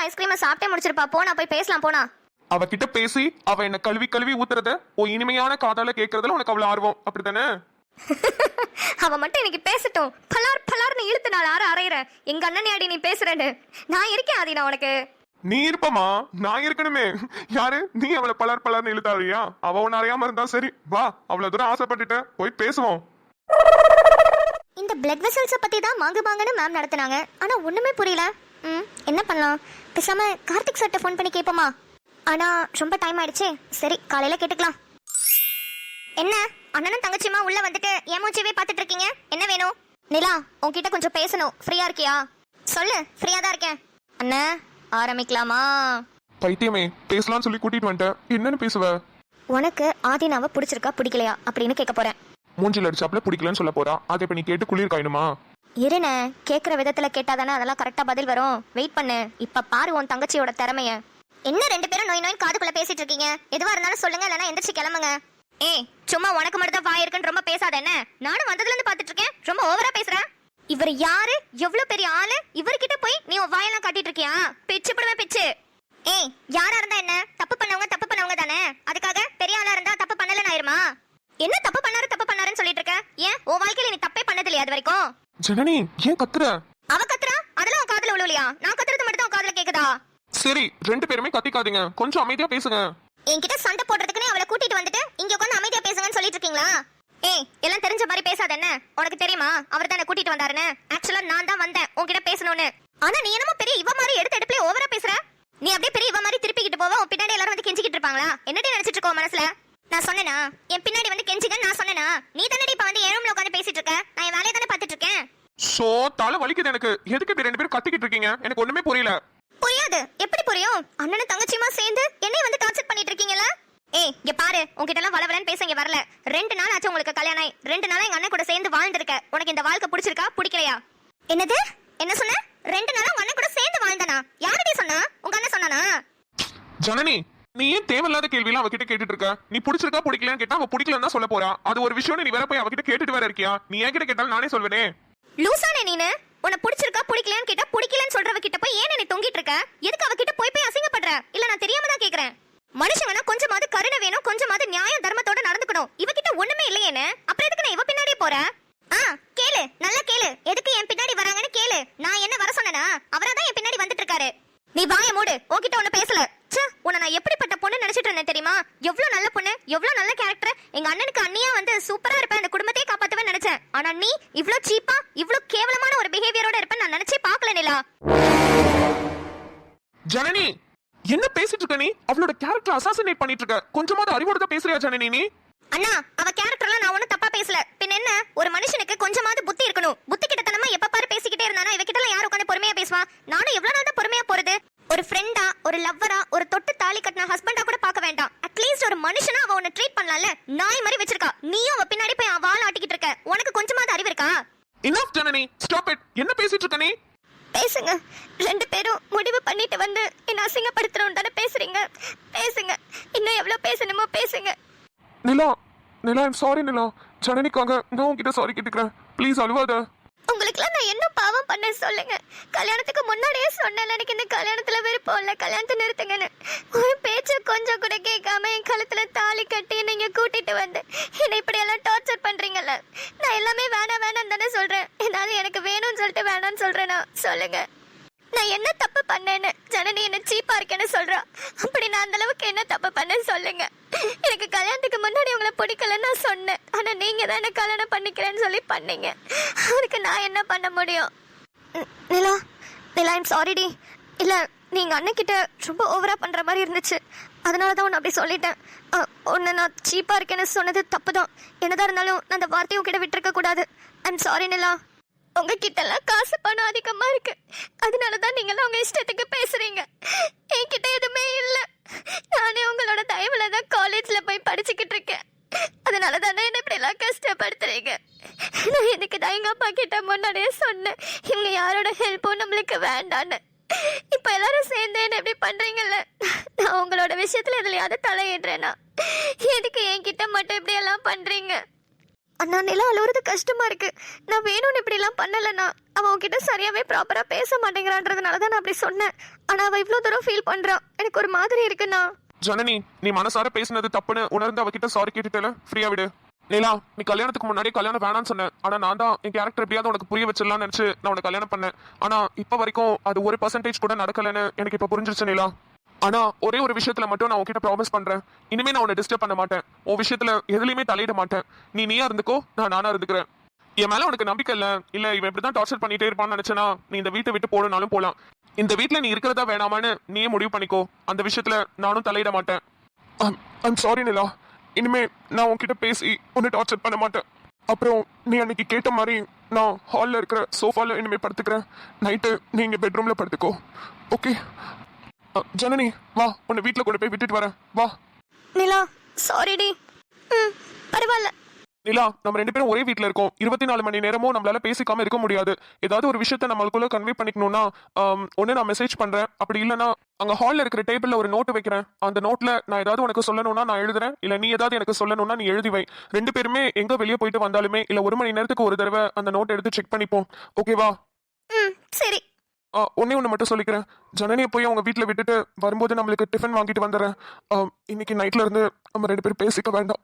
ஐஸ்கிரீமை சாப்பிட்டே முடிச்சிருப்பா. போனா போய் பேசலாம் போனா. அவகிட்ட பேசி அவ என்ன கழுவி கழுவி ஊத்துறத ஓ இனிமையான காதால கேட்கறதுல உனக்கு அவ்வளவு ஆர்வம் அப்படித்தானே? அவ மட்டும் இன்னைக்கு பேசட்டும். பலார் பலார்னு இழுத்து நான் அறையிற எங்க அண்ணன் ஆடி நீ பேசுறேன்னு. நான் இருக்கேன் ஆதி. நான் உனக்கு நீ இருப்பமா, நான் இருக்கணுமே. யாரு நீ அவளை பலர் பலர்னு இழுத்தாரியா? அவ ஒன்னு அறியாம இருந்தா சரி. வா, அவ்வளவு தூரம் ஆசைப்பட்டுட்ட, போய் பேசுவோம். இந்த பிளட் வெசல்ஸை பத்தி தான் மாங்குன்னு மேம் நடத்துனாங்க. ஆனா ஒண்ணுமே புரியல. என்ன பண்ணலாம்? பேசாம கார்த்திக் சார்ட்ட ஃபோன் பண்ணி கேட்போமா? ஆனா ரொம்ப டைம் ஆயிடுச்சு. சரி, காலையில கேட்டுக்கலாம். என்ன அண்ணனும் தங்கச்சியுமா உள்ள வந்துட்டு ஏமோச்சவே பார்த்துட்டு இருக்கீங்க? என்ன வேணும்? நிலா, உன்கிட்ட கொஞ்சம் பேசணும். ஃப்ரீயா இருக்கியா? சொல்லு. ஃப்ரீயா தான் இருக்கேன். அண்ணா, ஆரம்பிக்கலாமா? பைத்தியமே, பேசலாம்னு சொல்லி கூட்டிட்டு வந்துட்டேன். என்னன்னு பேசுவ? உனக்கு ஆதினாவை பிடிச்சிருக்கா பிடிக்கலையா அப்படின்னு கேட்க போறேன். மூஞ்சில் அடிச்சாப்ல பிடிக்கலன்னு சொல்ல போறா. அதை இப்ப நீ கேட்டு குளிர் காயணுமா? இருண்ண, கேட்குற விதத்துல கேட்டாதானே அதெல்லாம் கரெக்டா பதில் வரும். வெயிட் பண்ணு. இப்ப பாரு உன் தங்கச்சியோட திறமைய. என்ன ரெண்டு பேரும் நோய் நோய் காதுக்குள்ள பேசிட்டு இருக்கீங்க? எதுவா இருந்தாலும் சொல்லுங்க, இல்லைன்னா எந்திரிச்சு கிளம்புங்க. ஏய், சும்மா உனக்கு மட்டும் தான் வாய் இருக்குன்னு ரொம்ப பேசாத. என்ன நானும் வந்ததுல இருந்து பாத்துட்டு இருக்கேன். ரொம்ப ஓவரா பேசுற. இவர் யாரு? எவ்வளவு பெரிய ஆளு? இவர்கிட்ட போய் நீ உன் வாயெல்லாம் காட்டிட்டு இருக்கியா? பிச்சு போடுவேன் பிச்சு. ஏய், யாரா இருந்தா என்ன? தப்பு பண்ணவங்க தானே. அதுக்காக பெரிய ஆளா இருந்தா தப்பு பண்ணலன்னு ஆயிருமா? என்ன தப்பு பண்ணாருன்னு சொல்லிட்டு இருக்க? ஏன் உன் வாழ்க்கையில நீ தப்பே பண்ணது இல்லையா அது வரைக்கும்? ஜனனி, ஏன் கத்துற? அவ கத்துறா, அதெல்லாம் உன் காதுல விழுவலையா? நான் கத்துறது மட்டும் தான் உன் காதுல கேக்குதா? சரி, ரெண்டு பேருமே கத்திக்காதீங்க, கொஞ்சம் அமைதியா பேசுங்க. என்கிட்ட சண்டை போடுறதுக்குன்னு அவளை கூட்டிட்டு வந்துட்டு இங்க உட்காந்து அமைதியா பேசுங்கன்னு சொல்லிட்டு இருக்கீங்களா? ஏய், எல்லாம் தெரிஞ்ச மாதிரி பேசாத. என்ன உனக்கு தெரியுமா அவர் தானே கூட்டிட்டு வந்தாருன்னு? ஆக்சுவலா நான் தான் வந்தேன் உன்கிட்ட பேசணும்னு. ஆனா நீ என்னமோ பெரிய இவ மாதிரி எடுப்புலயே ஓவரா பேசுற. நீ அப்படியே பெரிய இவ மாதிரி திருப்பிக்கிட்டு போவ. உன் பின்னாடி எல்லாரும் வந்து கெஞ்சிக்கிட்டு இருப்பாங்களா? என்னடி நினைச்சிட்டு இருக்கோ மனசுல? நான் சொன்னேனா என் பின்னாடி வந்து கெஞ்சிங்கன்னு? நான் சொன்னேனா? நீ தானே இப்ப வந்து என் ரூம்ல உட்காந்து பேசிட்டு இருக்க. நான் என் வேலையை தானே பார்த்துட்டு இருக்கேன். சோ தலை வலிக்குது எனக்கு. எதுக்கு இப்படி ரெண்டு பேரும் கத்திக்கிட்டு இருக்கீங்க? எனக்கு ஒண்ணுமே புரியல. புரியாது. எப்படி புரியும்? அண்ணனும் தங்கச்சியுமா சேர்ந்து என்னை வந்து டார்ச்சர் பண்ணிட்டு இருக்கீங்களா? ஏய், இங்க பாரு, உன்கிட்ட எல்லாம் வளவலன்னு பேச இங்க வரல. 2 நாள் ஆச்சு உங்களுக்கு கல்யாணம். 2 நாளா எங்க அண்ணன் கூட சேர்ந்து வாழ்ந்திருக்க. உனக்கு இந்த வாழ்க்கை பிடிச்சிருக்கா பிடிக்கலையா? என்னது? என்ன சொன்ன? 2 நாளா உங்க அண்ணன் கூட சேர்ந்து வாழ்ந்தனா? யாரடி சொன்னா? உங்க அண்ணன் சொன்னானா? ஜனனி, நீ ஏன் தேவையில்லாத கேள்வியெல்லாம் அவகிட்ட கேட்டுட்டு இருக்க? நீ பிடிச்சிருக்கா பிடிக்கலன்னு கேட்டா அவ பிடிக்கலன்னு தான் சொல்ல போறா. அது ஒரு விஷயம். நீ வேற போய் அவகிட்ட கேட்டுட்டு வேற இருக்கியா? நீ என்கிட்ட கேட்டாலும் நானே சொல்வேனே. லூசானே நீனு. உன்னை பிடிச்சிருக்கா பிடிக்கலன்னு கேட்டா பிடிக்கலன்னு சொல்றவ கிட்ட போய் ஏன் நீ தொங்கிட்டு இருக்க? எதுக்கு அவகிட்ட போய் போய் அசிங்கப்படுற? இல்ல நான் தெரியாம தான் கேக்குறேன். மனுஷங்கன்னா கொஞ்சமாவது கருணை வேணும், கொஞ்சமாவது நியாய தர்மத்தோட நடந்துக்கணும். இவகிட்ட ஒண்ணுமே இல்லையேன்னு அப்புறம் எதுக்கு நான் இவ பின்னாடியே போறேன்? கேளு, நல்லா கேளு. எதுக்கு என் பின்னாடி வராங்கன்னு கேளு. நான் என்ன வர சொன்னேனா? அவராதான் என் பின்னாடி வந்துட்டு இருக்காரு. நீ வாய மூடு. உன்கிட்ட ஒண்ணு பேசல. உன்னை நான் எப்படிப்பட்ட பொண்ணு நினைச்சிட்டு இருந்தேன் தெரியுமா? எவ்வளவு நல்ல பொண்ணு, எவ்வளவு நல்ல கேரக்டர். எங்க அண்ணனுக்கு அண்ணியா வந்து சூப்பரா இருப்பேன், அந்த குடும்பத்தையே காப்பாத்துவேன் நினைச்சேன். ஆனா நீ இவ்வளவு சீப்பா, இவ்வளவு கேவலமான ஒரு பிஹேவியரோட இருப்பேன் நான் நினைச்சே பார்க்கல நிலா. ஜனனி, என்ன பேசிட்டு இருக்க நீ? அவளோட கேரக்டர் அசாசினேட் பண்ணிட்டு இருக்க. கொஞ்சமாவது அறிவோட தான் பேசுறியா ஜனனி நீ? அண்ணா, அவ கேரக்டர்ல நான் ஒண்ணும் தப்பா பேசல. பின் என்ன, ஒரு மனுஷனுக்கு கொஞ்சமாவது புத்தி இருக்கணும். புத்தி கிட்டத்தனமா எப்ப பாரு பேசிக்கிட்டே இருந்தானா இவகிட்ட எல்லாம் யார் உட்காந்து பொறுமையா பேசுவா? நானும் எவ்வளவு நாள் தான் பொறுமையா போறது? ஒரு ஃப்ரெண்டா, ஒரு லவ்வரா, ஒரு தொட்டு தாலி கட்டின ஹஸ்பண்டா கூட பார்க்க வேண்டாம். அட்லீஸ்ட் ஒரு மனுஷனா அவ உன்னை ட்ரீட் பண்ணலாம்ல. நாய் மாதிரி வச்சிருக்கா. நீயும் அவ பின்னாடி போய் அவ ஆள் ஆட்டிக்கிட்டு இருக்க. உனக்கு கொஞ்சமாவது அறிவு இருக்கா? Enough Janani, stop it. என்ன பேசிட்டு இருக்க நீ? பேசுங்க. 2 பேரும் முடிவு பண்ணிட்டு வந்து என்ன அசிங்கப்படுத்துறோம் தானே பேசுறீங்க. பேசுங்க. இன்னும் எவ்வளவு பேசணுமோ பேசுங்க. நிலா, நிலா, ஐம் சாரி நிலா. ஜனனிக்காக நான் உன்கிட்ட சாரி கேட்டுக்கிறேன். ப்ளீஸ் அழுவாத. உங்களுக்குலாம் நான் என்ன பாவம் பண்ண சொல்லுங்க. கல்யாணத்துக்கு முன்னாடியே சொன்னேன் எனக்கு இந்த கல்யாணத்துல விருப்பம் இல்ல, கல்யாணத்தை நிறுத்துங்கன்னு. ஒரு பேச்ச கொஞ்சம் கூட கேட்காம என் கழுத்துல தாலி கட்டி நீங்க கூட்டிட்டு வந்து என்னை இப்படி எல்லாம் டார்ச்சர் பண்றீங்கல்ல. நான் எல்லாமே வேணாம் தானே சொல்றேன். ஏதாவது எனக்கு வேணும்னு சொல்லிட்டு வேணாம்னு சொல்றேனா? சொல்லுங்க. நான் என்ன தப்பு பண்ணேன்னு ஜனனி என்ன சீப்பா இருக்கேன்னு சொல்றா. அப்படி நான் அந்த அளவுக்கு என்ன தப்பு பண்ணேன்னு சொல்லுங்க. எனக்கு கல்யாணத்துக்கு முன்னாடி உங்களை பிடிக்கலன்னு நான் சொன்னேன். ஆனா நீங்க தான் என்ன கல்யாணம் பண்ணிக்கிறேன்னு சொல்லி பண்ணீங்க. அதுக்கு நான் என்ன பண்ண முடியும்? நிலா, ஐம் சாரி டி. இல்ல, நீங்க அண்ணன் கிட்ட ரொம்ப ஓவரா பண்ற மாதிரி இருந்துச்சு. அதனாலதான் உன்னை அப்படி சொல்லிட்டேன். உன்னை நான் சீப்பா இருக்கேன்னு சொன்னது தப்புதான். என்னதான் இருந்தாலும் நான் அந்த வார்த்தையை உங்ககிட்ட விட்டுருக்க கூடாது. ஐம் சாரி நிலா. உங்ககிட்ட எல்லாம் காசு பணம் அதிகமா இருக்கு. அதனாலதான் நீங்களும் உங்க இஷ்டத்துக்கு பேசுறீங்க. என்கிட்ட எதுவுமே இல்ல. நானே உங்களோட தயவுல தான் காலேஜ்ல போய் படிச்சுக்கிட்டு இருக்கேன். அதனால தானே என்ன இப்படி எல்லாம் கஷ்டப்படுத்துறீங்க. நான் எனக்கு தான் எங்க அப்பா கிட்ட முன்னாடியே சொன்னேன், இவங்க யாரோட ஹெல்ப்பும் நம்மளுக்கு வேண்டான்னு. இப்ப எல்லாரும் சேர்ந்து என்ன எப்படி பண்றீங்கல்ல. நான் உங்களோட விஷயத்துல எதுலையாவது தலையிடுறேனா? எதுக்கு என்கிட்ட மட்டும் இப்படி எல்லாம் பண்றீங்க? அண்ணா, நிலா அழுவுறது கஷ்டமா இருக்கு. நான் வேணும்னு இப்படி எல்லாம் பண்ணலண்ணா. அவ உன்கிட்ட சரியாவே ப்ராப்பரா பேச மாட்டேங்கிறான்றதுனால தான் நான் அப்படி சொன்னேன். ஆனா அவ இவ்வளவு தூரம் ஃபீல் பண்றா. எனக்கு ஒரு மாதிரி இருக்குண்ணா. ஜனனி, நீ மனசார பேசுனது தப்புன்னு உணர்ந்து அவகிட்ட சாரி கேட்டுட்டல, ஃப்ரீயா விடு. நீலா, நீ கல்யாணத்துக்கு முன்னாடி கல்யாணம் வேணாம்னு சொன்னேன். ஆனா நான் தான் என் கேரக்டர் எப்படியாவது உனக்கு புரிய வச்சிடலாம்னு நினைச்சு நான் உனக்கு கல்யாணம் பண்ணேன். ஆனா இப்ப வரைக்கும் அது 1% கூட நடக்கலன்னு எனக்கு இப்ப புரிஞ்சிருச்சு நீலா. ஆனா ஒரே ஒரு விஷயத்துல மட்டும் நான் உன்கிட்ட ப்ராமிஸ் பண்றேன். இனிமே நான் உன்னை டிஸ்டர்ப் பண்ண மாட்டேன். உன் விஷயத்துல எதுலயுமே தலையிட மாட்டேன். நீயா இருந்துக்கோ, நானா இருந்துக்கிறேன். என் மேல உனக்கு நம்பிக்கை இல்ல இவன் இப்படிதான் டார்ச்சர் பண்ணிட்டே இருப்பான்னு நினைச்சனா நீ இந்த வீட்டை விட்டு போனாலும் போலாம். இந்த வீட்டுல நீ இருக்கிறதா வேணாமான்னு நீயே முடிவு பண்ணிக்கோ. அந்த விஷயத்துல நானும் தலையிட மாட்டேன். ஐம் சாரி நிலா. இனிமே நான் உன்கிட்ட பேசி உன்னை டார்ச்சர் பண்ண மாட்டேன். அப்புறம் நீ அன்னைக்கு கேட்ட மாதிரி நான் ஹாலில் இருக்கிற சோஃபால இனிமே படுத்துக்கிறேன். நைட்டு நீ இங்க பெட்ரூம்ல படுத்துக்கோ, ஓகே? ஜனனி, வா, உன்னை வீட்டில் கொண்டு போய் விட்டுட்டு வரேன், வா. நிலா, சாரிடி. பரவாயில்ல. நிலா, நம்ம 2 பேரும் ஒரே வீட்டில் இருக்கோம். 24 மணி நேரமும் நம்மளால பேசிக்காம இருக்க முடியாது. ஏதாவது ஒரு விஷயத்த நம்மளுக்குள்ள கன்வே பண்ணிக்கணும்னா ஒன்று நான் மெசேஜ் பண்றேன். அப்படி இல்லைன்னா அங்கே ஹாலில் இருக்கிற டேபிளில் ஒரு நோட்டு வைக்கிறேன். அந்த நோட்டில் நான் ஏதாவது உனக்கு சொல்லணும்னா நான் எழுதுறேன். இல்லை நீ ஏதாவது எனக்கு சொல்லணும்னா நீ எழுதி வை. 2 பேருமே எங்கே வெளியே போயிட்டு வந்தாலுமே இல்லை 1 மணி நேரத்துக்கு ஒரு தடவை அந்த நோட்டை எடுத்து செக் பண்ணிப்போம், ஓகேவா? சரி. ஒன்று மட்டும் சொல்லிக்கிறேன். ஜனனியை போய் அவங்க வீட்டில் விட்டுட்டு வரும்போது நம்மளுக்கு டிஃபன் வாங்கிட்டு வந்துடுறேன். இன்னைக்கு நைட்ல இருந்து நம்ம 2 பேரும் பேசிக்க வேண்டாம்.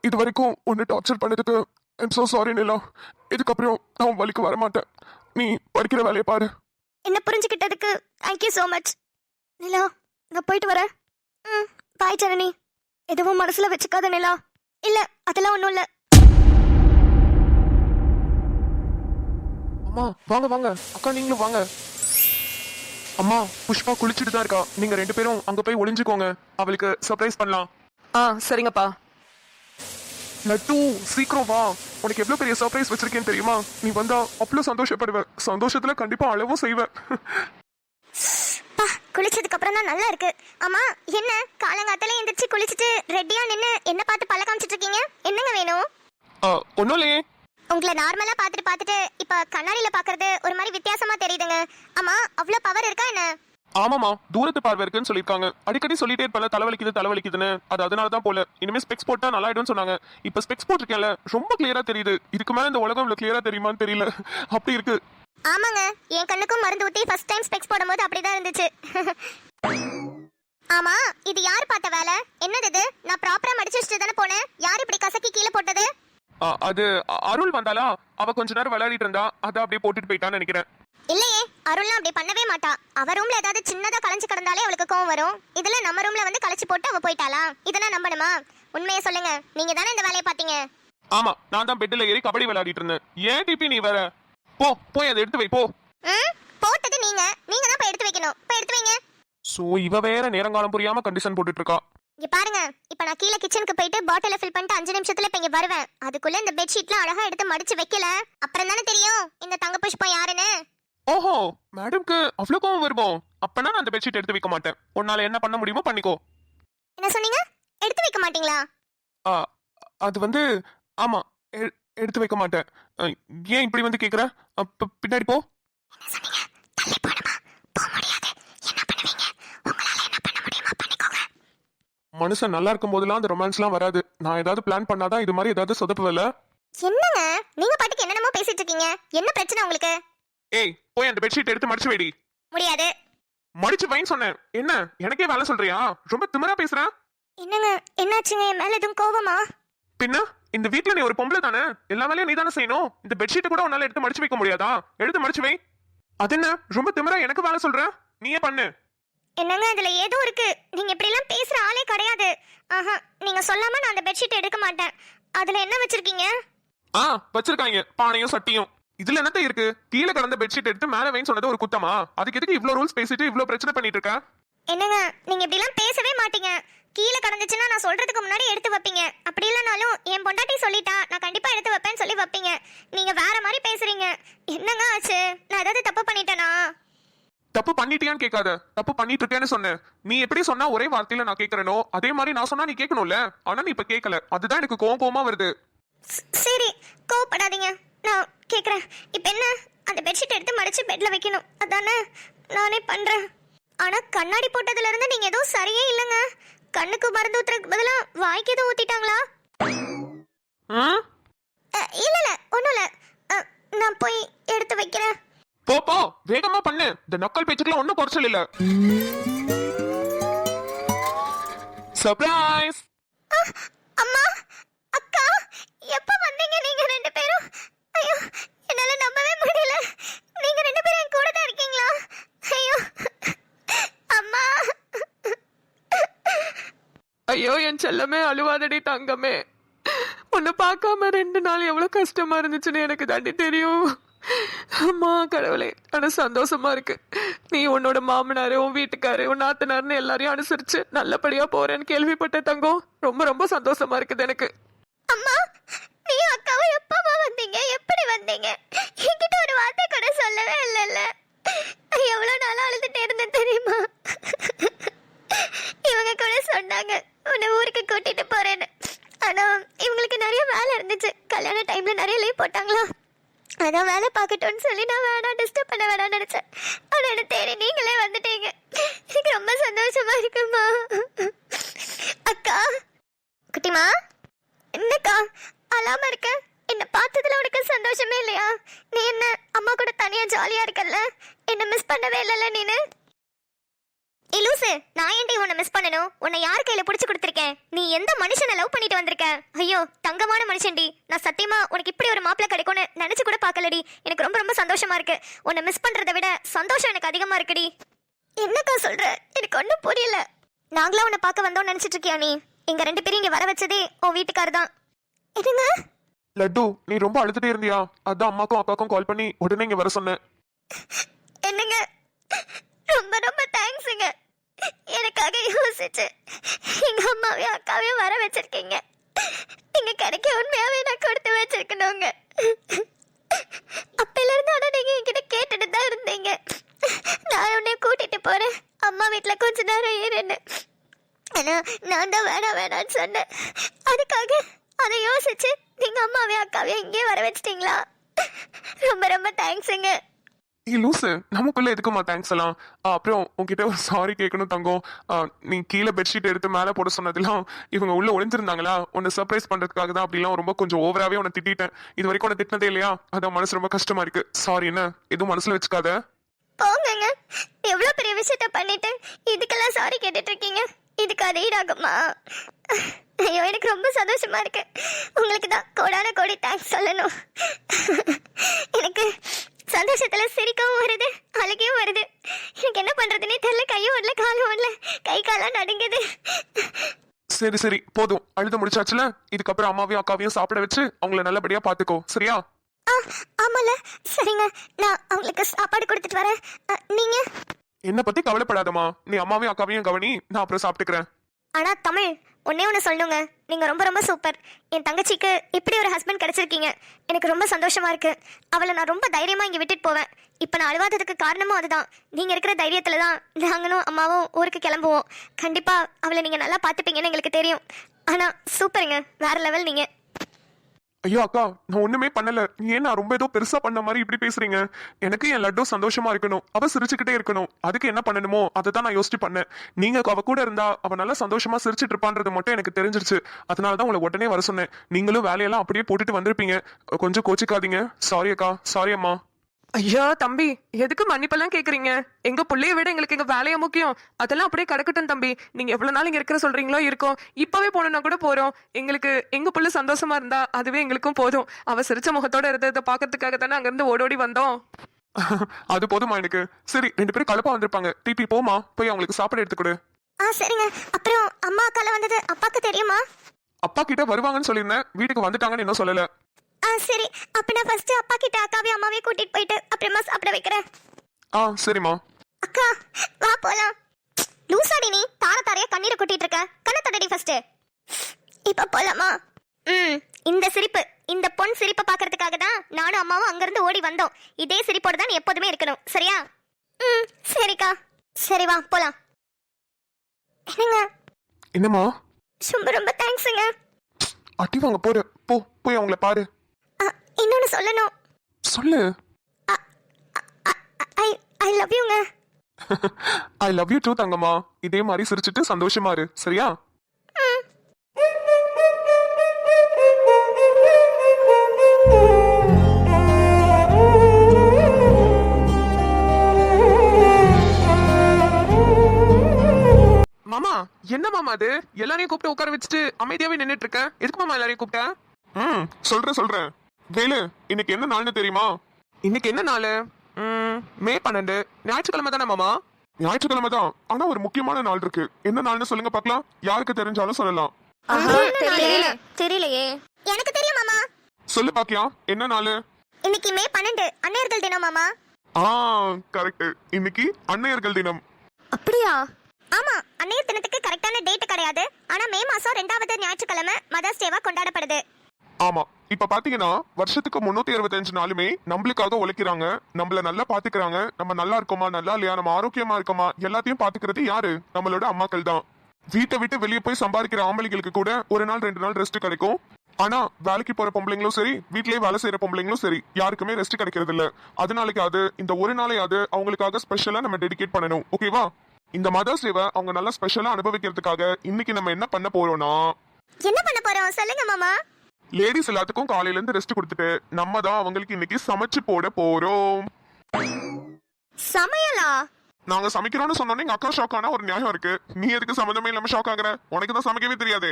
இது வரைக்கும் ஒன்று டார்ச்சர் பண்ணதுக்கு ஐம் ஸோ சாரி நிலா. இதுக்கப்புறம் நான் வலிக்கு வரமாட்டேன். நீ படிக்கிற வேலையை பாரு. என்ன புரிஞ்சுக்கிட்டதுக்கு தேங்க்யூ ஸோ மச். நிலா, நான் போயிட்டு வரேன். பாய் ஜனனி. எதுவும் மனசுல வச்சுக்காத நிலா. இல்ல, அதெல்லாம் ஒன்றும் இல்லை. அம்மா வாங்க வாங்க, அக்கா நீங்களும் வாங்க. அம்மா, புஷ்பா குளிச்சுட்டு தான் இருக்கா. நீங்க 2 பேரும் அங்க போய் ஒளிஞ்சுக்கோங்க. அவளுக்கு சர்ப்ரைஸ் பண்ணலாம். சரிங்கப்பா. லட்டு, சீக்கிரம் வா. உனக்கு எவ்வளவு பெரிய சர்ப்ரைஸ் வச்சிருக்கேன்னு தெரியுமா? நீ வந்தா அவ்வளவு சந்தோஷப்படுவ. சந்தோஷத்துல கண்டிப்பா அளவும் செய்வ. குளிச்சதுக்கு அப்புறம் தான் நல்லா இருக்கு. ஆமா, என்ன காலங்காத்தால எந்திரிச்சு குளிச்சுட்டு ரெடியா நின்னு என்ன பார்த்து பல்ல காமிச்சிட்டு இருக்கீங்க? என்னங்க வேணும்? ஒன்னும் இல்லையே. உங்களை நார்மலா பார்த்துட்டு இப்ப கண்ணாடியில பாக்குறது ஒரு மாதிரி வித்தியாசமா தெரியுதுங்க. ஆமா, அவ்வளவு பவர் இருக்கா என்ன? ஆமாமா, தூரத்து பார்வை இருக்குன்னு சொல்லிருக்காங்க. அடிக்கடி சொல்லிட்டே இருப்பல தலைவலிக்குதுன்னு. அது அதனாலதான் போல. இனிமே ஸ்பெக்ஸ் போட்டா நல்லா ஆயிடும்னு சொன்னாங்க. இப்ப ஸ்பெக்ஸ் போட்டிருக்கேன்ல, ரொம்ப கிளியரா தெரியுது. இதுக்கு மேல இந்த உலகம் இவ்வளவு கிளியரா தெரியுமான்னு தெரியல, அப்படி இருக்கு. ஆமாங்க, என் கண்ணுக்கும் மருந்து ஊத்தி ஃபர்ஸ்ட் டைம் ஸ்பெக்ஸ் போடும்போது அப்படிதான் இருந்துச்சு. ஆமா, இது யார் பார்த்த வேலை? என்னது இது? நான் ப்ராப்பரா மடிச்சு வச்சுட்டு தானே போனேன். யார் இப்படி கசக்கி கீழே போட்டது? அது அருள் வந்தாலா, அவ கொஞ்ச நேரம் விளையாடிட்டு இருந்தா, அதை அப்படியே போட்டுட்டு போயிட்டான்னு நினைக்கிறேன். இல்லையே, அருள்லாம் அப்படி பண்ணவே மாட்டா. அவ ரூம்ல ஏதாவது சின்னதா கலைஞ்சு கிடந்தாலே அவளுக்கு கோவம் வரும். இதுல நம்ம ரூம்ல வந்து கலைச்சு போட்டு அவ போயிட்டாளா? இதெல்லாம் நம்பணுமா? உண்மையை சொல்லுங்க, நீங்க தானே இந்த வேலையை பாத்தீங்க? ஆமா, நான் தான் பெட்ல ஏறி கபடி விளையாடிட்டு இருந்தேன். ஏன் டிபி நீ வேற? போய் அதை எடுத்து வை, போ. போட்டது நீங்க தான் போய் எடுத்து வைக்கணும். போய் எடுத்து வைங்க. சோ இவ வேற நேரங்காலம் புரியாம கண்டிஷன் போட்டுட்டு இருக்கா. இங்க பாருங்க, இப்ப நான் கீழே கிச்சனுக்கு போயிட்டு பாட்டில ஃபில் பண்ணிட்டு 5 நிமிஷத்துல இப்ப இங்க வருவேன். அதுக்குள்ள இந்த பெட்ஷீட்லாம் அழகா எடுத்து மடிச்சு வைக்கல, அப்புறம் தானே தெரியும் இந்த தங்க புஷ்பம் யாருன்னு. ஓஹோ, மேடம்க்கு அவ்வளவு கோவம் வருமோ? அப்பனா நான் அந்த பெட்ஷீட் எடுத்து வைக்க மாட்டேன். உன்னால என்ன பண்ண முடியுமோ பண்ணிக்கோ. என்ன சொன்னீங்க? எடுத்து வைக்க மாட்டீங்களா? அது வந்து ஆமா, எடுத்து வைக்க மாட்டேன். ஏன் இப்படி வந்து கேக்குற? பின்னாடி போ. என்ன சொன்னீங்க? தள்ளி போணுமா? போக முடியாது. என்ன பண்ணுவீங்க? உங்களால என்ன பண்ண முடியுமா பண்ணிக்கோங்க. மனுஷன் நல்லா இருக்கும் போதெல்லாம் அந்த ரொமான்ஸ்லாம் வராது. நான் ஏதாவது பிளான் பண்ணாதான் இது மாதிரி ஏதாவது சொதப்புவல. என்னங்க நீங்க பாட்டுக்கு என்னென்னமோ பேசிட்டு இருக்கீங்க? என்ன பிரச்சனை உங்களுக்கு? ஏய், போய் அந்த பெட்ஷீட் எடுத்து மடிச்சு வைடி. முடியாது. மடிச்சு வைன்னு சொன்னேன். என்ன எனக்கே வேலை சொல்றியா? ரொம்ப திமிரா பேசுற. என்னங்க, என்னாச்சுங்க? என் மேல எதுவும் கோவமா? பின்ன இந்த வீட்ல நீ ஒரு பொம்பளை தானே, எல்லா வேலையும் நீ தானே செய்யணும். இந்த பெட்ஷீட் கூட உன்னால எடுத்து மடிச்சு வைக்க முடியாதா? எடுத்து மடிச்சு வை. அது என்ன ரொம்ப திமிரா எனக்கு வேலை சொல்ற? நீயே பண்ணு. என்னங்க அதுல ஏதோ இருக்கு. நீங்க இப்படி எல்லாம் பேசுற ஆளே கிடையாது. ஆஹா, நீங்க சொல்லாம நான் அந்த பெட்ஷீட் எடுக்க மாட்டேன். அதுல என்ன வச்சிருக்கீங்க? வச்சிருக்காங்க பானையும் சட்டியும். இதுல என்னத்த இருக்கு? கீழே கடந்த பெட்ஷீட் எடுத்து மேல வைன்னு சொன்னது ஒரு குத்தமா? அதுக்கு எதுக்கு இவ்ளோ ரூல்ஸ் பேசிட்டு இவ்ளோ பிரச்சனை பண்ணிட்டு இருக்க? என்னங்க நீங்க இப்படி எல்லாம் பேசவே மாட்டீங்க. கீழே கடந்துச்சுன்னா நான் சொல்றதுக்கு முன்னாடி எடுத்து வைப்பீங்க. அப்படி இல்லனாலும் என் பொண்டாட்டி சொல்லிட்டா நான் கண்டிப்பா எடுத்து வைப்பேன்னு சொல்லி வைப்பீங்க. நீங்க வேற மாதிரி பேசுறீங்க. என்னங்க ஆச்சு? நான் ஏதாவது தப்பு பண்ணிட்டேனா? தப்பு பண்ணிட்டியான்னு கேட்காத, தப்பு பண்ணிட்டு இருக்கேன்னு சொன்னேன். நீ எப்படி சொன்னா ஒரே வார்த்தையில நான் கேட்கறனோ அதே மாதிரி நான் சொன்னா நீ கேட்கணும்ல. ஆனா நீ இப்ப கேட்கல, அதுதான் எனக்கு கோவமா வருது. சரி, கோவப்படாதீங்க, நான் கேக்குறேன். இப்ப என்ன? அந்த பெட்ஷீட் எடுத்து மடிச்சு பெட்ல வைக்கணும், அதானே? நானே பண்றேன். ஆனா கண்ணாடி போட்டதுல இருந்து நீங்க எதுவும் சரியே இல்லைங்க. கண்ணுக்கு மருந்து ஊத்துறதுக்கு பதிலா வாய்க்கு எதுவும் ஊத்திட்டாங்களா? இல்ல ஒண்ணும் இல்ல, நான் போய் எடுத்து வைக்கிறேன். வேகமா பண்ணு. இந்த நக்கல் பேச்சுக்கெல்லாம் ஒன்னும் குறைச்சல் இல்ல. சர்ப்ரைஸ். அம்மா, அக்கா, எப்ப வந்தீங்க நீங்க ரெண்டு பேரும்? ஐயோ, என்னால நம்பவே முடியல. நீங்க ரெண்டு பேரும் என் கூட தான் இருக்கீங்களா? ஐயோ, அம்மா. ஐயோ என் செல்லமே, அழுவாதடி தங்கமே. உன்னை பார்க்காம 2 நாள் எவ்வளவு கஷ்டமா இருந்துச்சுன்னு எனக்கு தாண்டி தெரியும். அம்மா கடவுளே, ஆனா சந்தோஷமா இருக்கு. நீ உன்னோட மாமனாரு, உன் வீட்டுக்காரு, உன் நாத்தனார்னு எல்லாரையும் அனுசரிச்சு நல்லபடியா போறேன்னு கேள்விப்பட்ட தங்கம். ரொம்ப ரொம்ப சந்தோஷமா இருக்குது எனக்கு. அம்மா, நீ அக்காவும் எப்பமா வந்தீங்க? எப்படி வந்தீங்க? என்கிட்ட ஒரு வார்த்தை கூட சொல்லவே இல்லைல்ல. எவ்வளவு நாளா அழுதுட்டே இருந்தேன் தெரியுமா? இவங்க கூட சொன்னாங்க உன்னை ஊருக்கு கூட்டிட்டு போறேன்னு. ஆனா இவங்களுக்கு நிறைய வேலை இருந்துச்சு. கல்யாண டைம்ல நிறைய லீவ் போட்டாங்களா, அதான் வேலை பார்க்கட்டும்னு சொல்லி நான் வேணாம், டிஸ்டர்ப் பண்ண வேணாம்னு நினைச்சேன். ஆனா என்ன தேடி நீங்களே வந்துட்டீங்க. எனக்கு ரொம்ப சந்தோஷமா இருக்குமா. அக்கா, குட்டிமா, என்னக்கா அழாம இருக்க? என்ன பார்த்ததுல உனக்கு சந்தோஷமே இல்லையா? நீ என்ன அம்மா கூட தனியா ஜாலியா இருக்கல்ல? என்ன மிஸ் பண்ணவே இல்லைல்ல நீனு? லூசு, நான் ஏன்டி உன்னை மிஸ் பண்ணணும்? உன்னை யார் கையில புடிச்சு கொடுத்துருக்கேன்? நீ எந்த மனுஷனை லவ் பண்ணிட்டு வந்திருக்க? ஐயோ, தங்கமான மனுஷன்டி. நான் சத்தியமா உனக்கு இப்படி ஒரு மாப்பிள்ளை கிடைக்கும்னு நினைச்சு கூட பார்க்கலடி. எனக்கு ரொம்ப ரொம்ப சந்தோஷமா இருக்கு. உன்னை மிஸ் பண்றதை விட சந்தோஷம் எனக்கு அதிகமா இருக்குடி. என்னக்கா சொல்ற? எனக்கு ஒன்றும் புரியல. நாங்களா உன்னை பார்க்க வந்தோம்னு நினைச்சிட்டு இருக்கியா நீ? எங்க 2 பேரும் இங்க வர வச்சதே உன் வீட்டுக்காரர் தான். என்னங்க லட்டு, நீ ரொம்ப அழுதுட்டே இருந்தியா? அதான் அம்மாக்கும் அப்பாக்கும் கால் பண்ணி உடனே இங்க வர சொன்னேன். என்னங்க, ரொம்ப ரொம்ப தேங்க்ஸுங்க. எனக்காக யோசிச்சு எங்க அம்மாவையும் அக்காவையும் வர வச்சிருக்கீங்க. நீங்க கிடைக்க உண்மையாவே நான் கொடுத்து வச்சிருக்கணுங்க. அப்பையில இருந்து ஆனா நீங்க என்கிட்ட கேட்டுட்டு தான் இருந்தீங்க, நான் உன்னை கூட்டிட்டு போறேன், அம்மா வீட்டுல கொஞ்ச நேரம் இருன்னு. ஆனா நான் தான் வேணான்னு சொன்னேன். அதுக்காக அதை யோசிச்சு நீங்க அம்மாவையும் அக்காவையும் இங்கே வர வச்சிட்டீங்களா? ரொம்ப ரொம்ப தேங்க்ஸுங்க. லூசு, நமக்குள்ள எதுக்குமா தேங்க்ஸ் எல்லாம்? அப்புறம் உன்கிட்ட ஒரு சாரி கேட்கணும் தங்கம். நீ கீழே பெட்ஷீட் எடுத்து மேலே போட சொன்னதெல்லாம் இவங்க உள்ள ஒளிஞ்சிருந்தாங்களா? உன்னை சர்ப்ரைஸ் பண்றதுக்காக தான் அப்படிலாம் ரொம்ப கொஞ்சம் ஓவராகவே உன்னை திட்டேன். இது வரைக்கும் உன்னை திட்டினதே இல்லையா? அதான் மனசு ரொம்ப கஷ்டமா இருக்கு. சாரி, என்ன எதுவும் மனசுல வச்சுக்காத. போங்கங்க, எவ்வளவு பெரிய விஷயத்த பண்ணிட்டு இதுக்கெல்லாம் சாரி கேட்டுட்டு இருக்கீங்க. இதுக்கு அது ஈடாகுமா? ஐயோ, எனக்கு ரொம்ப சந்தோஷமா இருக்கு. உங்களுக்கு தான் கோடான கோடி தேங்க்ஸ் சொல்லணும். எனக்கு சந்தோஷத்துல சிரிக்கவும் வருது, அழுகையும் வருது. எனக்கு என்ன பண்றதுன்னே தெரியல. கையும் ஓடல, காலும் ஓடல, கை காலாம் நடுங்குது. சரி சரி, போதும், அழுது முடிச்சாச்சுல. இதுக்கப்புறம் அம்மாவையும் அக்காவையும் சாப்பிட வச்சு அவங்கள நல்லபடியா பாத்துக்கோ, சரியா? ஆமால, சரிங்க. நான் அவங்களுக்கு சாப்பாடு கொடுத்துட்டு வரேன். நீங்க என்ன பத்தி கவலைப்படாதம்மா. நீ அம்மாவையும் அக்காவையும் கவனி, நான் அப்புறம் சாப்பிட்டுக்கிறேன். ஆனா தமிழ், ஒண்ணு சொல்லணுங்க. நீங்க ரொம்ப ரொம்ப சூப்பர். என் தங்கச்சிக்கு இப்படி ஒரு ஹஸ்பண்ட் கிடைச்சிருக்கீங்க. எனக்கு ரொம்ப சந்தோஷமா இருக்கு. அவளை நான் ரொம்ப தைரியமா இங்க விட்டுட்டு போவேன். இப்ப நான் அழுவாததுக்கு காரணமும் அதுதான். நீங்க இருக்கிற தைரியத்துல தான் நாங்களும் அம்மாவும் ஊருக்கு கிளம்புவோம். கண்டிப்பா அவளை நீங்க நல்லா பாத்துப்பீங்கன்னு எங்களுக்கு தெரியும். ஆனா சூப்பருங்க, வேற லெவல் நீங்க. ஐயோ அக்கா, நான் ஒண்ணுமே பண்ணல. ஏன் நான் ரொம்ப ஏதோ பெருசா பண்ண மாதிரி இப்படி பேசுறீங்க? எனக்கு என் லட்டு சந்தோஷமா இருக்கணும், அவ சிரிச்சுக்கிட்டே இருக்கணும். அதுக்கு என்ன பண்ணணுமோ அதை தான் நான் யோசிச்சு பண்ணேன். நீங்க அவ கூட இருந்தா அவ நல்லா சந்தோஷமா சிரிச்சிட்டு இருப்பான்றது மட்டும் எனக்கு தெரிஞ்சிருச்சு. அதனாலதான் உங்களை உடனே வர சொன்னேன். நீங்களும் வேலையெல்லாம் அப்படியே போட்டுட்டு வந்திருப்பீங்க. கொஞ்சம் கோச்சிக்காதீங்க. சாரி அக்கா, சாரி அம்மா. ஐயா தம்பி, எதுக்கு மன்னிப்பெல்லாம் கேக்குறீங்க? எங்க பிள்ளைய விட எங்களுக்கு எங்க வேலையா முக்கியம். அதெல்லாம் அப்படியே கிடக்கட்டும் தம்பி. நீங்க எவ்வளவு நாள் இங்க இருக்கிற சொல்றீங்களோ இருக்கோம். இப்பவே போனா கூட போறோம். எங்களுக்கு எங்க பிள்ளை சந்தோஷமா இருந்தா அதுவே எங்களுக்கும் போதும். அவ சிரிச்ச முகத்தோட இருந்ததை பாக்கிறதுக்காக தானே அங்க இருந்து ஓடோடி வந்தோம். அது போதுமா எனக்கு? சரி, 2 பேரும் கலப்பா வந்திருப்பாங்க. டிபி போமா, போய் அவங்களுக்கு சாப்பாடு எடுத்துக்கொடு. சரிங்க. அப்புறம் அம்மா அக்கால வந்தது அப்பாக்கு தெரியுமா? அப்பா கிட்ட வருவாங்கன்னு சொல்லியிருந்தேன். வீட்டுக்கு வந்துட்டாங்கன்னு இன்னும் சொல்லல. சரி, அப்ப நான் ஃபர்ஸ்ட் அப்பா கிட்ட அக்காவையும் அம்மாவையும் கூட்டிட்டு போயிட்டு அப்புறமா சாப்பிட வைக்கிறேன். சரிம்மா. அக்கா, வா போலாம். லூசாடி நீ, தாரையா கண்ணீரை கொட்டிட்டு இருக்க. கண்ணை தடடி ஃபர்ஸ்ட். இப்ப போலாமா? இந்த சிரிப்பு, இந்த பொன் சிரிப்பை பாக்குறதுக்காக தான் நானும் அம்மாவும் அங்கிருந்து ஓடி வந்தோம். இதே சிரிப்போட தான் நீ எப்போதுமே இருக்கணும், சரியா? சரிக்கா. சரி வா போலாம். என்னங்க? என்னம்மா? ரொம்ப ரொம்ப தேங்க்ஸுங்க. அட்டி வாங்க போற, போய் அவங்கள பாரு. இன்னொன்னு சொல்லணும். சொல்லு. ஐ லவ் யூங்க. ஐ லவ் யூ டூ தங்கம்மா. இதே மாதிரி சிரிச்சிட்டு சந்தோஷமா இரு, சரியா? என்ன மாமா அது எல்லாரையும் கூப்பிட்டு உட்கார வச்சுட்டு அமைதியாவே நின்னுட்டு இருக்க? எதுக்கு மாமா எல்லாரையும் கூப்பிட்ட? சொல்றேன் வேலு, இன்னைக்கு என்ன நாள்னு தெரியுமா? இன்னைக்கு என்ன நாள்? மே 12 ஞாயிற்றுக்கிழமை தானே மாமா? ஞாயிற்றுக்கிழமை தான், ஆனா ஒரு முக்கியமான நாள் இருக்கு. என்ன நாள்னு சொல்லுங்க பார்க்கலாம். யாருக்கு தெரிஞ்சாலும் சொல்லலாம். தெரியலையே. எனக்கு தெரியும் மாமா. சொல்லு பாக்கியா, என்ன நாள்? இன்னைக்கு மே 12 அன்னையர்கள் தினம் மாமா. கரெக்ட். இன்னைக்கு அன்னையர்கள் தினம். அப்படியா? ஆமா, அன்னையர் தினத்துக்கு கரெக்டான டேட் கிடையாது. ஆனா மே மாசம் 2வது ஞாயிற்றுக்கிழமை மதர்ஸ் டேவா கொண்டாடப்படுது. ஆமா, இப்ப பாத்தீங்கன்னா வருஷத்துக்கு 365 நாளுமே நம்மளுக்காக உழைக்கிறாங்க, நம்மள நல்லா பாத்துக்கிறாங்க. நம்ம நல்லா இருக்கோமா நல்லா இல்லையா, நம்ம ஆரோக்கியமா இருக்கோமா, எல்லாத்தையும் பாத்துக்கிறது யாரு? நம்மளோட அம்மாக்கள் தான். வீட்டை விட்டு வெளியே போய் சம்பாதிக்கிற ஆம்பளைங்களுக்கு கூட ஒரு நாள் 2 நாள் ரெஸ்ட் கிடைக்கும். ஆனா வேலைக்கு போற பொம்பளைங்களும் சரி, வீட்லயே வேலை செய்யற பொம்பளைங்களும் சரி, யாருக்குமே ரெஸ்ட் கிடைக்கிறது இல்ல. அதனாலக்காவது இந்த ஒரு நாளையாவது அவங்களுக்காக ஸ்பெஷலா நம்ம டெடிகேட் பண்ணணும். ஓகேவா? இந்த மதர்ஸ் டேவை அவங்க நல்லா ஸ்பெஷலா அனுபவிக்கிறதுக்காக இன்னைக்கு நம்ம என்ன பண்ண போறோம்னா, என்ன பண்ண போறோம் சொல்லுங்க மாமா. லேடிஸ் எல்லாத்துக்கும் காலையில இருந்து ரெஸ்ட் கொடுத்துட்டு நம்ம தான் அவங்களுக்கு இன்னைக்கு சமைச்சு போட போறோம். சமையலா? நாங்க சமைக்கிறோம்னு சொன்னோன்னே எங்க அக்கா ஷாக் ஆனா ஒரு நியாயம் இருக்கு. நீ எதுக்கு சம்மந்தமே இல்லாம ஷாக் ஆகுற? உனக்கு தான் சமைக்கவே தெரியாது.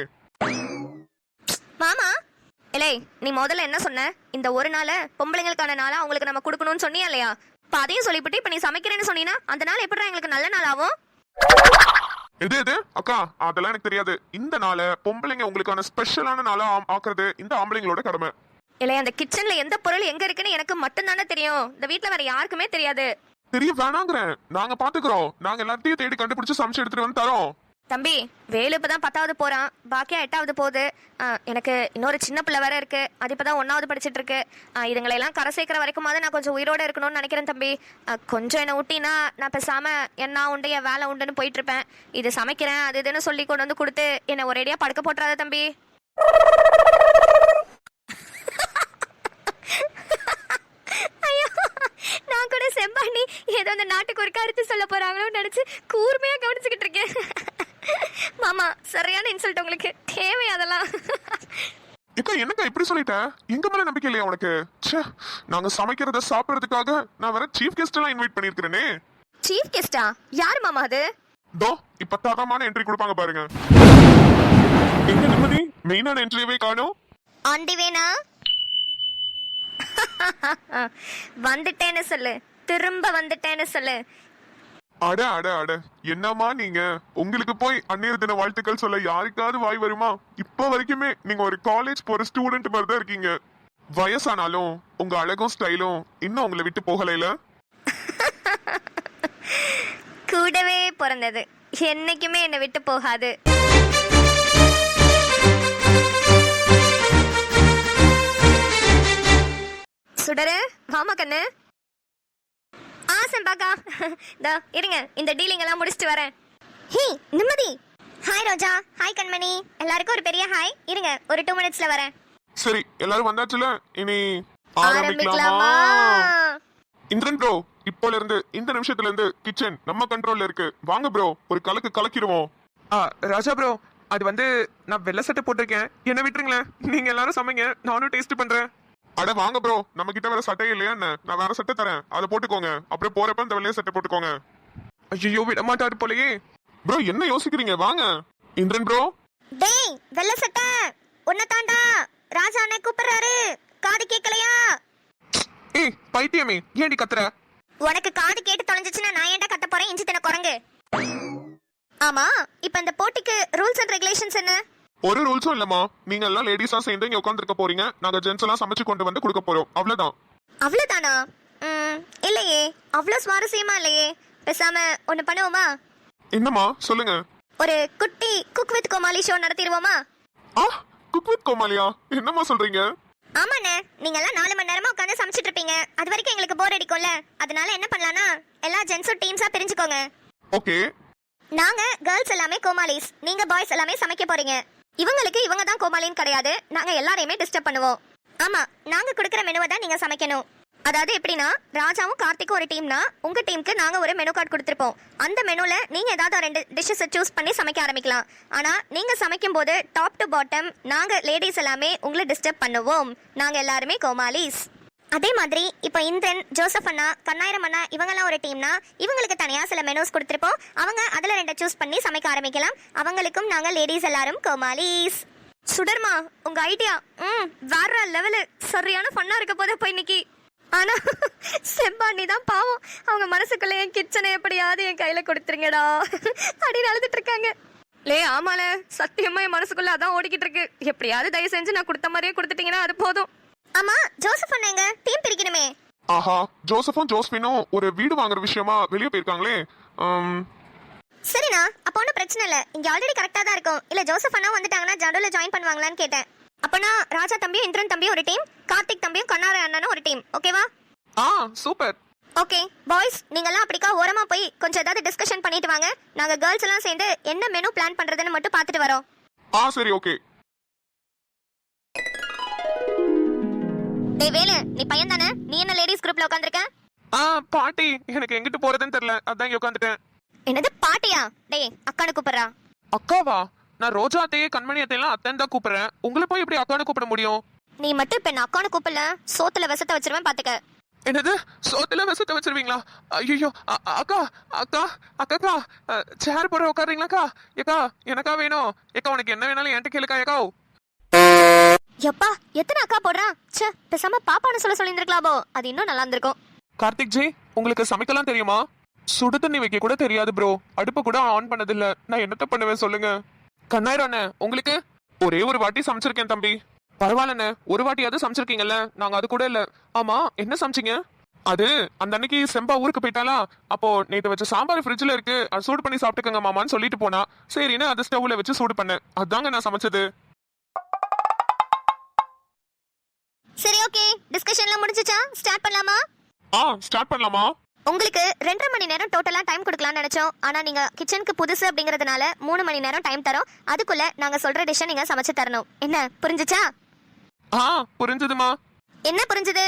மாமா, இல்லை நீ முதல்ல என்ன சொன்ன? இந்த ஒரு நாள பொம்பளைங்களுக்கான நாளா அவங்களுக்கு நம்ம கொடுக்கணும்னு சொன்னியா இல்லையா? இப்ப அதையும் சொல்லிவிட்டு இப்ப நீ சமைக்கிறேன்னு சொன்னீனா அந்த நாள் எப்படி எங்களுக்கு நல்ல நாள் ஆகும்? எது அக்கா, அதெல்லாம் எனக்கு தெரியாது. இந்த நாளை பொம்பளைங்க உங்களுக்கான ஸ்பெஷலான நாளா ஆக்குறது இந்த ஆம்பளைங்களோட கடமை. இல்லை, அந்த கிச்சன்ல எந்த பொருள் எங்க இருக்குன்னு எனக்கு மட்டும் தானே தெரியும். இந்த வீட்ல வேற யாருக்குமே தெரியாது. தெரிய வேணாங்கிறேன். நாங்க பாத்துக்கிறோம். நாங்க எல்லாத்தையும் தேடி கண்டுபிடிச்சு சமைச்சு எடுத்துட்டு வந்து தரோம். தம்பி, வேலு இப்பதான் 10வது போறான், பாக்கியா 8வது போகுது. எனக்கு இன்னொரு சின்ன பிள்ளை வேற இருக்கு, அது இப்பதான் 1வது படிச்சிட்டு இருக்கு. இதுங்களை எல்லாம் கரை சேர்க்கிற வரைக்குமாவது நான் கொஞ்சம் உயிரோட இருக்கணும்னு நினைக்கிறேன் தம்பி. கொஞ்சம் என்னை ஊட்டினா நான் பேசாம என்ன உண்டு என் வேலை உண்டுன்னு போயிட்டு இருப்பேன். இது சமைக்கிறேன் அது இதுன்னு சொல்லி கொண்டு வந்து கொடுத்து என்னை ஒரேடியா படுக்க போட்டுறாத தம்பி. நான் கூட செம்பாணி ஏதோ அந்த நாட்டுக்கு ஒரு கருத்து சொல்ல போறாங்களோன்னு நினைச்சு கூர்மையா கவனிச்சுக்கிட்டு இருக்கேன். மாமா, சரியான இன்சல்ட் உங்களுக்கு தேவை அதெல்லாம். இப்ப என்னக்கா இப்படி சொல்லிட்டேன்? எங்க மேல நம்பிக்கை இல்லையா உனக்கு? நாங்க சமைக்கிறத சாப்பிடறதுக்காக நான் வேற சீஃப் கெஸ்ட் எல்லாம் இன்வைட் பண்ணிருக்கிறேனே. சீஃப் கெஸ்டா? யார் மாமா அது? தோ இப்ப தரமான என்ட்ரி கொடுப்பாங்க பாருங்க. எங்க நிம்மதி மெயினான என்ட்ரியவே காணோம். ஆண்டி வேணா வந்துட்டேன்னு சொல்லு, திரும்ப வந்துட்டேன்னு சொல்லு. அட அட அட, என்னமா நீங்க? உங்களுக்கு போய் அந்நியர் தின வாழ்த்துக்கள் சொல்ல யாருக்காவது வாய் வருமா? இப்ப வரைக்குமே நீங்க ஒரு காலேஜ் போற ஸ்டூடெண்ட் மாதிரி தான் இருக்கீங்க. வயசானாலும் உங்க அழகும் ஸ்டைலும் இன்னும் உங்களை விட்டு போகலைல. கூடவே பிறந்தது என்னைக்குமே என்னை விட்டு போகாது. சுடரு, மாமா கண்ணு. செம்பாக்கா, இருங்க இந்த டீலிங் எல்லாம் முடிச்சிட்டு வரேன். ஹே நிம்மதி. ஹாய் ரோஜா. ஹாய் கண்மணி. எல்லாருக்கும் ஒரு பெரிய ஹாய். இருங்க ஒரு 2 மினிட்ஸ்ல வரேன். சரி, எல்லாரும் வந்தாச்சுல, இனி ஆரம்பிக்கலாமா? இந்திரன் ப்ரோ, இப்போல இருந்து இந்த நிமிஷத்துல இருந்து கிச்சன் நம்ம கண்ட்ரோல்ல இருக்கு. வாங்க ப்ரோ, ஒரு கலக்கிடுவோம். ராஜா ப்ரோ, அது வந்து நான் வெள்ளை சட்டை போட்டிருக்கேன், என்ன விட்டுருங்களேன். நீங்க எல்லாரும் சமைங்க, நானும் டேஸ்ட் பண்றேன். அட வாங்க ப்ரோ, நம்ம கிட்ட வேற சட்டை இல்லையா என்ன? நான் வேற சட்டை தரேன், அதை போட்டுக்கோங்க. அப்படியே போறப்ப இந்த வெள்ளைய சட்டை போட்டுக்கோங்க. ஐயோ, விட மாட்டாரு போலயே. ப்ரோ என்ன யோசிக்கிறீங்க? வாங்க. இந்திரன் ப்ரோ. டேய் வெள்ளை சட்டை, உன்னை தாண்டா ராஜா அண்ணே கூப்பிடுறாரு. காது கேட்கலையா? ஏய் பைத்தியமே, ஏன்டி கத்துற? உனக்கு காது கேட்டு தொலைஞ்சிச்சுன்னா நான் ஏன்டா கத்த போறேன்? இஞ்சி தின குரங்கு. ஆமா, இப்ப இந்த போட்டிக்கு ரூல்ஸ் அண்ட் ரெகுலேஷன்ஸ் என்ன? ஒரு ரூல்ஸும் இல்லம்மா. நீங்க எல்லாம் லேடிஸா சேர்ந்து இங்க உட்கார்ந்துருக்க போறீங்க. நாங்க ஜென்ஸ் எல்லாம் சமைச்சு கொண்டு வந்து கொடுக்க போறோம். அவ்வளவுதான். அவ்வளவுதானா? இல்லையே, அவ்வளவு சுவாரஸ்யமா இல்லையே. பேசாம ஒண்ணு பண்ணுவோமா? என்னம்மா சொல்லுங்க. ஒரு குட்டி குக் வித் கோமாளி ஷோ நடத்திடுவோமா? குக் வித் கோமாளியா? என்னம்மா சொல்றீங்க? ஆமாண்ணே, நீங்க எல்லாம் 4 மணி நேரமா உட்காந்து சமைச்சிட்டு இருப்பீங்க. அது வரைக்கும் எங்களுக்கு போர் அடிக்கும்ல. அதனால என்ன பண்ணலாம்னா எல்லா ஜென்ஸும் டீம்ஸா பிரிஞ்சுக்கோங்க. ஓகே. நாங்க கேர்ள்ஸ் எல்லாமே கோமாளிஸ், நீங்க பாய்ஸ் எல்லாமே சமைக்க போறீங்க. இவங்களுக்கு இவங்க தான் கோமாளின்னு கிடையாது, நாங்க எல்லாரையுமே டிஸ்டர்ப் பண்ணுவோம். ஆமா, நாங்க கொடுக்குற மெனுவை தான் நீங்க சமைக்கணும். அதாவது எப்படின்னா, ராஜாவும் கார்த்திக்கும் ஒரு டீம்னா உங்க டீமுக்கு நாங்க ஒரு மெனு கார்டு கொடுத்துருப்போம். அந்த மெனுல நீங்க ஏதாவது 2 டிஷ்ஷஸ் சூஸ் பண்ணி சமைக்க ஆரம்பிக்கலாம். ஆனா நீங்க சமைக்கும் போது டாப் டு பாட்டம் நாங்க லேடிஸ் எல்லாமே உங்களை டிஸ்டர்ப் பண்ணுவோம். நாங்க எல்லாருமே கோமாளிஸ். அதே மாதிரி இப்போ இந்திரன், ஜோசப் அண்ணா, கண்ணாயிரம் அண்ணா இவங்கெல்லாம் ஒரு டீம்னா இவங்களுக்கு தனியா சில மெனூஸ் கொடுத்துருப்போம். அவங்க அதுல 2 சூஸ் பண்ணி சமைக்க ஆரம்பிக்கலாம். அவங்களுக்கும் நாங்க லேடிஸ் எல்லாரும் கோமாளிஸ். சுடர்மா, உங்க ஐடியா வேற லெவலு, சரியான ஃபன்னா இருக்க போதே போய் இன்னைக்கு. ஆனா செம்பா நீ தான் பாவம், அவங்க மனசுக்குள்ள என் கிச்சனை எப்படியாவது என் கையில கொடுத்துருங்கடா அப்படின்னு அழுதுட்டு இருக்காங்க. லே ஆமால, சத்தியமா என் மனசுக்குள்ள அதான் ஓடிக்கிட்டு இருக்கு. எப்படியாவது தயவு செஞ்சு நான் கொடுத்த மாதிரியே கொடுத்துட்டீங்கன்னா அது போதும். ஆமா, ஜோசப் அண்ணாங்க டீம் பிரிக்கணுமே. ஆஹா, ஜோசஃபும் ஜோஸ்பினும் ஒரு வீடு வாங்குற விஷயமா வெளியே போயிருக்காங்களே. சரிண்ணா, அப்போ ஒன்றும் பிரச்சனை இல்லை. இங்கே ஆல்ரெடி கரெக்டாக தான் இருக்கும். இல்லை ஜோசப் அண்ணா வந்துட்டாங்கன்னா ஜடோல ஜாயின் பண்ணுவாங்களான்னு கேட்டேன். அப்போனா ராஜா தம்பியும் இந்திரன் தம்பியும் ஒரு டீம், கார்த்திக் தம்பியும் கண்ணார அண்ணனும் ஒரு டீம். ஓகேவா? சூப்பர். ஓகே பாய்ஸ், நீங்கெல்லாம் அப்படிக்கா ஓரமா போய் கொஞ்சம் ஏதாவது டிஸ்கஷன் பண்ணிட்டு வாங்க. நாங்கள் கேர்ள்ஸ் எல்லாம் சேர்ந்து என்ன மெனு பிளான் பண்றதுன்னு மட்டும் பார்த்துட்டு வரோம். சரி ஓகே. டேய் வேலு, நீ பையன் தானே? நீ என்ன லேடிஸ் குரூப்ல உட்காந்துருக்க? பாட்டி, எனக்கு எங்கிட்டு போறதுன்னு தெரியல, அதான் இங்க உட்காந்துட்டேன். என்னது பாட்டியா? டேய் அக்கானு கூப்பிடுறா. அக்காவா? நான் ரோஜா அத்தையே கண்மணி அத்தையெல்லாம் அத்தைன்னு தான் கூப்பிடுறேன். உங்களை போய் இப்படி அக்கானு கூப்பிட முடியும்? நீ மட்டும் இப்ப என்ன அக்கானு கூப்பிடல, சோத்துல விஷத்தை வச்சிருவேன் பாத்துக்க. என்னது, சோத்துல விஷத்தை வச்சிருவீங்களா? ஐயோ அக்கா அக்கா அக்கா, சேர் போட உட்காருங்களா? ஏக்கா எனக்கா வேணும். ஏக்கா உனக்கு என்ன வேணாலும் என்கிட்ட கேளுக்கா. ஏக்கா எப்பா எத்தனை அக்கா போடுறான்? ச்சே, பேசாம பாப்பான்னு சொல்லியிருந்திருக்கலாமோ, அது இன்னும் நல்லா இருந்திருக்கும். கார்த்திக் ஜி, உங்களுக்கு சமைக்கலாம் தெரியுமா? சுடு தண்ணி வைக்க கூட தெரியாது ப்ரோ. அடுப்பு கூட ஆன் பண்ணதில்ல. நான் என்னத்த பண்ணுவேன் சொல்லுங்க. கண்ணாயிரம் அண்ணே, உங்களுக்கு ஒரே ஒரு வாட்டி சமைச்சிருக்கேன் தம்பி. பரவாயில்லண்ணே, ஒரு வாட்டியாவது சமைச்சிருக்கீங்கல்ல. நாங்க அது கூட இல்ல. ஆமா, என்ன சமைச்சிங்க? அது அந்த அன்னைக்கு செம்பா ஊருக்கு போயிட்டாலா, அப்போ நேற்று வச்ச சாம்பார் ஃப்ரிட்ஜ்ல இருக்கு, அது சூடு பண்ணி சாப்பிட்டுக்கங்க மாமான்னு சொல்லிட்டு போனா. சரின்னு அது ஸ்டவ்ல வச்சு சூடு பண்ணேன். அதாங்க நான் சமைச்சது. சரி ஓகே, டிஸ்கஷன்லாம் முடிஞ்சுச்சா? ஸ்டார்ட் பண்ணலாமா? ஸ்டார்ட் பண்ணலாமா? உங்களுக்கு 2.5 மணி நேரம் டோட்டலா டைம் கொடுக்கலாம்னு நினைச்சோம். ஆனா நீங்க கிச்சனுக்கு புதுசு அப்படிங்கறதுனால 3 மணி நேரம் டைம் தரோம். அதுக்குள்ள நாங்க சொல்ற டிஷ்ஷை நீங்க சமைச்சு தரணும். என்ன புரிஞ்சுச்சா? புரிஞ்சதுமா. என்ன புரிஞ்சது?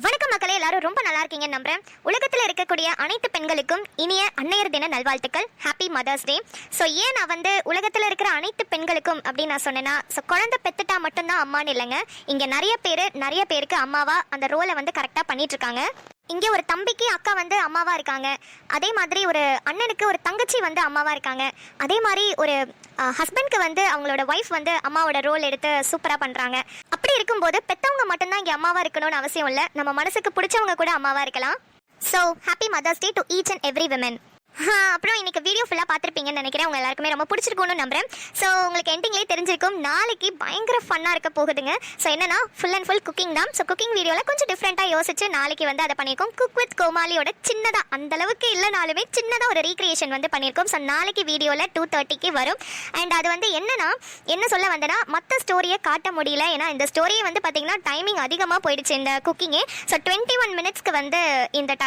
வணக்கம் மக்களே, எல்லாரும் ரொம்ப நல்லா இருக்கீங்க நம்புறேன். உலகத்துல இருக்கக்கூடிய அனைத்து பெண்களுக்கும் இனிய அன்னையர் தின நல்வாழ்த்துக்கள். Happy mother's day. ஸோ ஏன் நான் உலகத்துல இருக்கிற அனைத்து பெண்களுக்கும் அப்படின்னு நான் சொன்னேன்னா, ஸோ குழந்தை பெத்துட்டா மட்டும்தான் அம்மான்னு இல்லைங்க. இங்க நிறைய பேருக்கு அம்மாவா அந்த ரோலை கரெக்டா பண்ணிட்டு இருக்காங்க. இங்கே ஒரு தம்பிக்கு அக்கா அம்மாவா இருக்காங்க. அதே மாதிரி ஒரு அண்ணனுக்கு ஒரு தங்கச்சி அம்மாவா இருக்காங்க. அதே மாதிரி ஒரு ஹஸ்பண்ட்க்கு அவங்களோட ஒய்ஃப் அம்மாவோட ரோல் எடுத்து சூப்பரா பண்றாங்க. அப்படி இருக்கும்போது பெத்தவங்க மட்டும்தான் இங்கே அம்மாவா இருக்கணும்னு அவசியம் இல்லை. நம்ம மனசுக்கு பிடிச்சவங்க கூட அம்மாவா இருக்கலாம். So happy mother's day to each and every women. அப்புறம் இன்னைக்கு வீடியோ ஃபுல்லாக பார்த்துருப்பீங்கன்னு நினைக்கிறேன். உங்க எல்லாருக்குமே ரொம்ப பிடிச்சிருக்கும்னு நம்புறேன். ஸோ உங்களுக்கு எண்டிங்லேயே தெரிஞ்சிருக்கும், நாளைக்கு பயங்கர ஃபன்னாக இருக்க போகுதுங்க. ஸோ என்னன்னா ஃபுல் அண்ட் ஃபுல் குக்கிங் தான். ஸோ குக்கிங் வீடியோவில் கொஞ்சம் டிஃப்ரெண்ட்டாக யோசிச்சு நாளைக்கு அதை பண்ணியிருக்கோம். குக் வித் கோமாளியோட சின்னதாக, அந்த அளவுக்கு இல்லைனாலுமே சின்னதாக ஒரு ரீக்ரியேஷன் பண்ணியிருக்கோம். ஸோ நாளைக்கு வீடியோவில் 2:30க்கு வரும். அண்ட் அது என்னன்னா, என்ன சொல்ல வந்தேன்னா, மற்ற ஸ்டோரியை காட்ட முடியல. ஏன்னா இந்த ஸ்டோரியை பார்த்தீங்கன்னா டைமிங் அதிகமாக போயிடுச்சு இந்த குக்கிங்கே. ஸோ 21 மினிட்ஸ்க்கு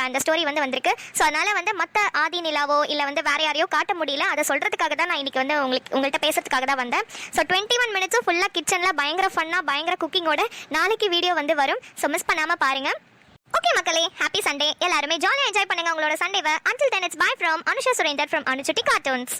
இந்த ஸ்டோரி வந்திருக்கு. ஸோ அதனால மற்ற ஆதி நிலாவோ இல்லை வேற யாரையோ காட்ட முடியல. அதை சொல்றதுக்காக தான் நான் இன்னைக்கு உங்கள்கிட்ட பேசுறதுக்காக தான் வந்தேன். ஸோ 21 மினிட்ஸும் ஃபுல்லாக கிச்சனில் பயங்கர ஃபன்னாக பயங்கர குக்கிங்கோட நாளைக்கு வீடியோ வரும். ஸோ மிஸ் பண்ணாமல் பாருங்க. ஓகே மக்களே, ஹாப்பி சண்டே. எல்லாருமே ஜாலியாக என்ஜாய் பண்ணுங்க உங்களோட சண்டேவை. Until then, it's bye from Anusha Surendar from Anuchutti Cartoons.